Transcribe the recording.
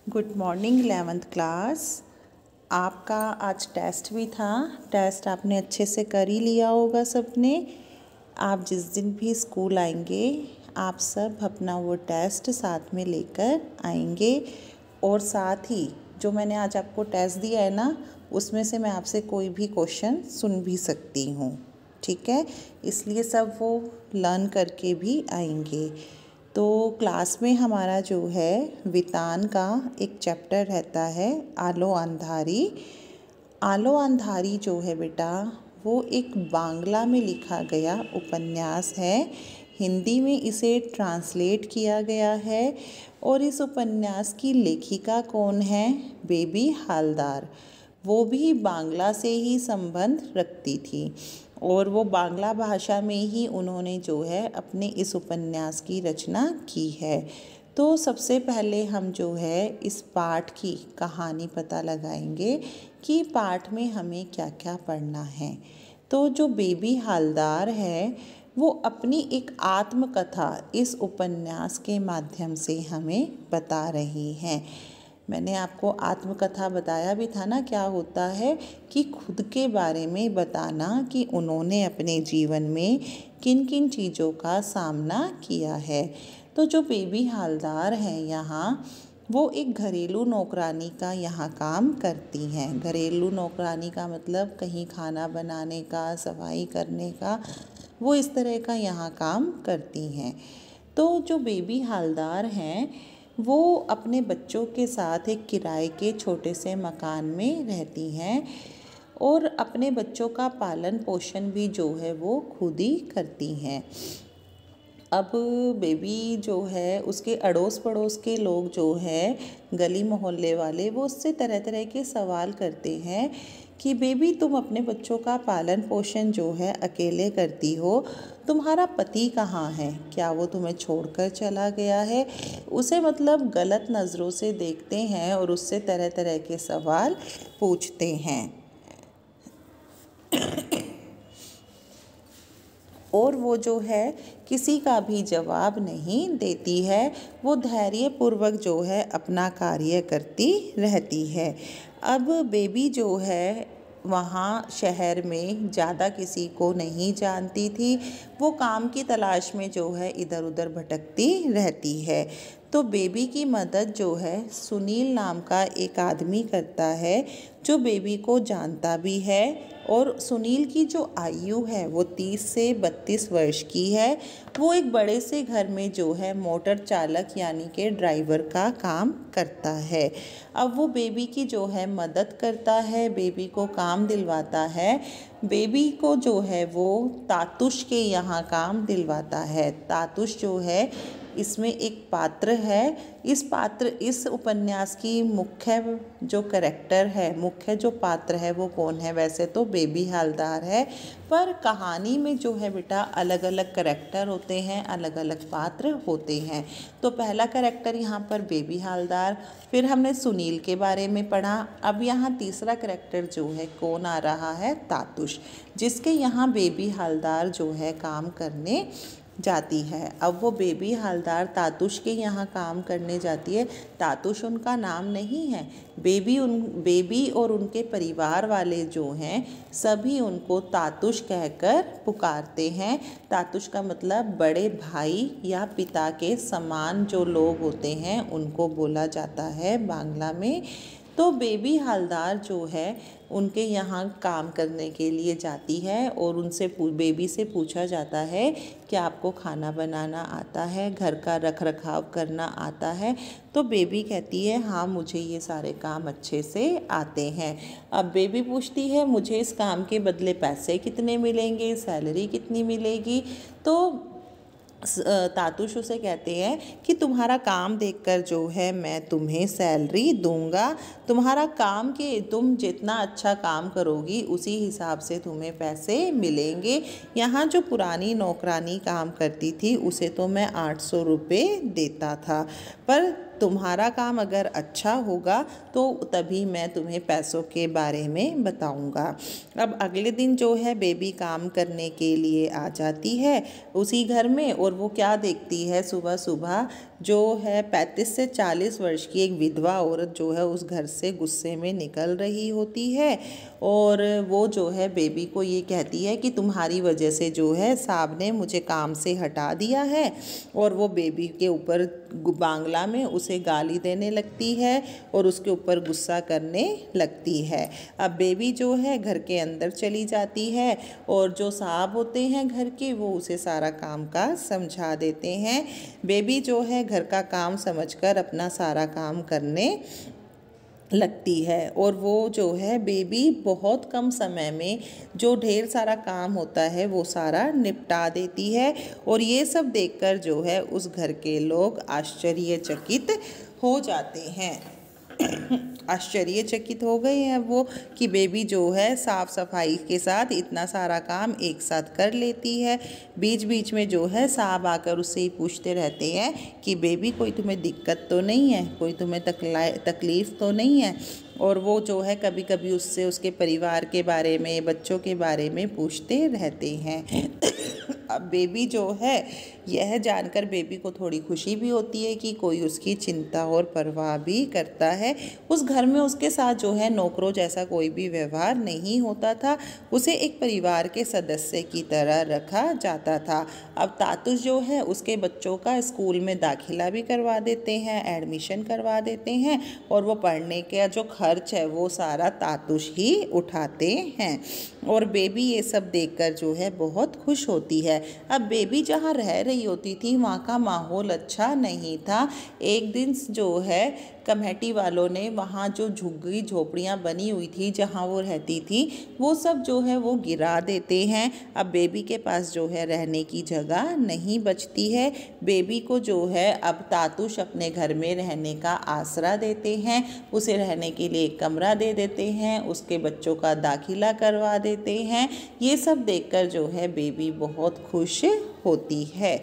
Good morning 11th class. आपका आज test भी था। टेस्ट आपने अच्छे से कर ही लिया होगा सबने। आप जिस दिन भी स्कूल आएंगे आप सब अपना वो टेस्ट साथ में लेकर आएंगे और साथ ही जो मैंने आज आपको टेस्ट दिया है ना, उसमें से मैं आपसे कोई भी क्वेश्चन सुन भी सकती हूँ, ठीक है। इसलिए सब वो लर्न करके भी आएंगे। तो क्लास में हमारा जो है वितान का एक चैप्टर रहता है आलो अंधारी। आलो अंधारी जो है बेटा वो एक बांग्ला में लिखा गया उपन्यास है। हिंदी में इसे ट्रांसलेट किया गया है और इस उपन्यास की लेखिका कौन है? बेबी हालदार। वो भी बांग्ला से ही संबंध रखती थी और वो बांग्ला भाषा में ही उन्होंने जो है अपने इस उपन्यास की रचना की है। तो सबसे पहले हम जो है इस पाठ की कहानी पता लगाएंगे कि पाठ में हमें क्या क्या पढ़ना है। तो जो बेबी हालदार है वो अपनी एक आत्मकथा इस उपन्यास के माध्यम से हमें बता रही हैं। मैंने आपको आत्मकथा बताया भी था ना, क्या होता है कि खुद के बारे में बताना कि उन्होंने अपने जीवन में किन किन चीज़ों का सामना किया है। तो जो बेबी हालदार हैं यहाँ वो एक घरेलू नौकरानी का यहाँ काम करती हैं। घरेलू नौकरानी का मतलब कहीं खाना बनाने का, सफाई करने का, वो इस तरह का यहाँ काम करती हैं। तो जो बेबी हालदार हैं वो अपने बच्चों के साथ एक किराए के छोटे से मकान में रहती हैं और अपने बच्चों का पालन पोषण भी जो है वो खुद ही करती हैं। अब बेबी जो है उसके अड़ोस पड़ोस के लोग जो है गली मोहल्ले वाले वो उससे तरह तरह के सवाल करते हैं कि बेबी तुम अपने बच्चों का पालन पोषण जो है अकेले करती हो, तुम्हारा पति कहाँ है? क्या वो तुम्हें छोड़कर चला गया है? उसे मतलब गलत नज़रों से देखते हैं और उससे तरह तरह के सवाल पूछते हैं और वो जो है किसी का भी जवाब नहीं देती है। वो धैर्यपूर्वक जो है अपना कार्य करती रहती है। अब बेबी जो है वहाँ शहर में ज़्यादा किसी को नहीं जानती थी। वो काम की तलाश में जो है इधर उधर भटकती रहती है। तो बेबी की मदद जो है सुनील नाम का एक आदमी करता है जो बेबी को जानता भी है और सुनील की जो आयु है वो 30 से 32 वर्ष की है। वो एक बड़े से घर में जो है मोटर चालक यानी कि ड्राइवर का काम करता है। अब वो बेबी की जो है मदद करता है, बेबी को काम दिलवाता है। बेबी को जो है वो तातुश के यहाँ काम दिलवाता है। तातुश जो है इसमें एक पात्र है। इस उपन्यास की मुख्य जो कैरेक्टर है, मुख्य जो पात्र है वो कौन है? वैसे तो बेबी हालदार है, पर कहानी में जो है बेटा अलग अलग कैरेक्टर होते हैं, अलग अलग पात्र होते हैं। तो पहला कैरेक्टर यहाँ पर बेबी हालदार, फिर हमने सुनील के बारे में पढ़ा। अब यहाँ तीसरा कैरेक्टर जो है कौन आ रहा है? तातुश, जिसके यहाँ बेबी हालदार जो है काम करने जाती है। अब वो बेबी हालदार तातुश के यहाँ काम करने जाती है। तातुश उनका नाम नहीं है। बेबी और उनके परिवार वाले जो हैं सभी उनको तातुश कहकर पुकारते हैं। तातुश का मतलब बड़े भाई या पिता के समान जो लोग होते हैं उनको बोला जाता है बांग्ला में। तो बेबी हालदार जो है उनके यहाँ काम करने के लिए जाती है और उनसे बेबी से पूछा जाता है कि आपको खाना बनाना आता है, घर का रख रखाव करना आता है? तो बेबी कहती है हाँ मुझे ये सारे काम अच्छे से आते हैं। अब बेबी पूछती है मुझे इस काम के बदले पैसे कितने मिलेंगे, सैलरी कितनी मिलेगी? तो तातुश उसे कहते हैं कि तुम्हारा काम देखकर जो है मैं तुम्हें सैलरी दूंगा। तुम्हारा काम के तुम जितना अच्छा काम करोगी उसी हिसाब से तुम्हें पैसे मिलेंगे। यहाँ जो पुरानी नौकरानी काम करती थी उसे तो मैं 800 रुपये देता था, पर तुम्हारा काम अगर अच्छा होगा तो तभी मैं तुम्हें पैसों के बारे में बताऊंगा। अब अगले दिन जो है बेबी काम करने के लिए आ जाती है उसी घर में और वो क्या देखती है सुबह सुबह जो है 35 से 40 वर्ष की एक विधवा औरत जो है उस घर से गुस्से में निकल रही होती है और वो जो है बेबी को ये कहती है कि तुम्हारी वजह से जो है साहब ने मुझे काम से हटा दिया है, और वो बेबी के ऊपर बांग्ला में उसे गाली देने लगती है और उसके ऊपर गुस्सा करने लगती है। अब बेबी जो है घर के अंदर चली जाती है और जो साहब होते हैं घर के वो उसे सारा काम का समझा देते हैं। बेबी जो है घर का काम समझकर अपना सारा काम करने लगती है और वो जो है बेबी बहुत कम समय में जो ढेर सारा काम होता है वो सारा निपटा देती है। और ये सब देखकर जो है उस घर के लोग आश्चर्यचकित हो जाते हैं। आश्चर्यचकित हो गए हैं वो कि बेबी जो है साफ़ सफाई के साथ इतना सारा काम एक साथ कर लेती है। बीच बीच में जो है साहब आकर उससे ही पूछते रहते हैं कि बेबी कोई तुम्हें दिक्कत तो नहीं है, कोई तुम्हें तकलीफ़ तो नहीं है। और वो जो है कभी कभी उससे उसके परिवार के बारे में, बच्चों के बारे में पूछते रहते हैं। अब बेबी जो है यह जानकर बेबी को थोड़ी खुशी भी होती है कि कोई उसकी चिंता और परवाह भी करता है। उस घर में उसके साथ जो है नौकरों जैसा कोई भी व्यवहार नहीं होता था, उसे एक परिवार के सदस्य की तरह रखा जाता था। अब तातुश जो है उसके बच्चों का स्कूल में दाखिला भी करवा देते हैं, एडमिशन करवा देते हैं और वो पढ़ने का जो खर्च है वो सारा तातुश ही उठाते हैं। और बेबी ये सब देखकर जो है बहुत खुश होती है। अब बेबी जहाँ रह रही होती थी वहाँ का माहौल अच्छा नहीं था। एक दिन जो है कमेटी वालों ने वहाँ जो झुग्गी झोपड़ियाँ बनी हुई थी जहाँ वो रहती थी वो सब जो है वो गिरा देते हैं। अब बेबी के पास जो है रहने की जगह नहीं बचती है। बेबी को जो है अब तातुश अपने घर में रहने का आसरा देते हैं, उसे रहने के लिए एक कमरा दे देते हैं, उसके बच्चों का दाखिला करवा देते हैं। ये सब देखकर जो है बेबी बहुत खुश होती है।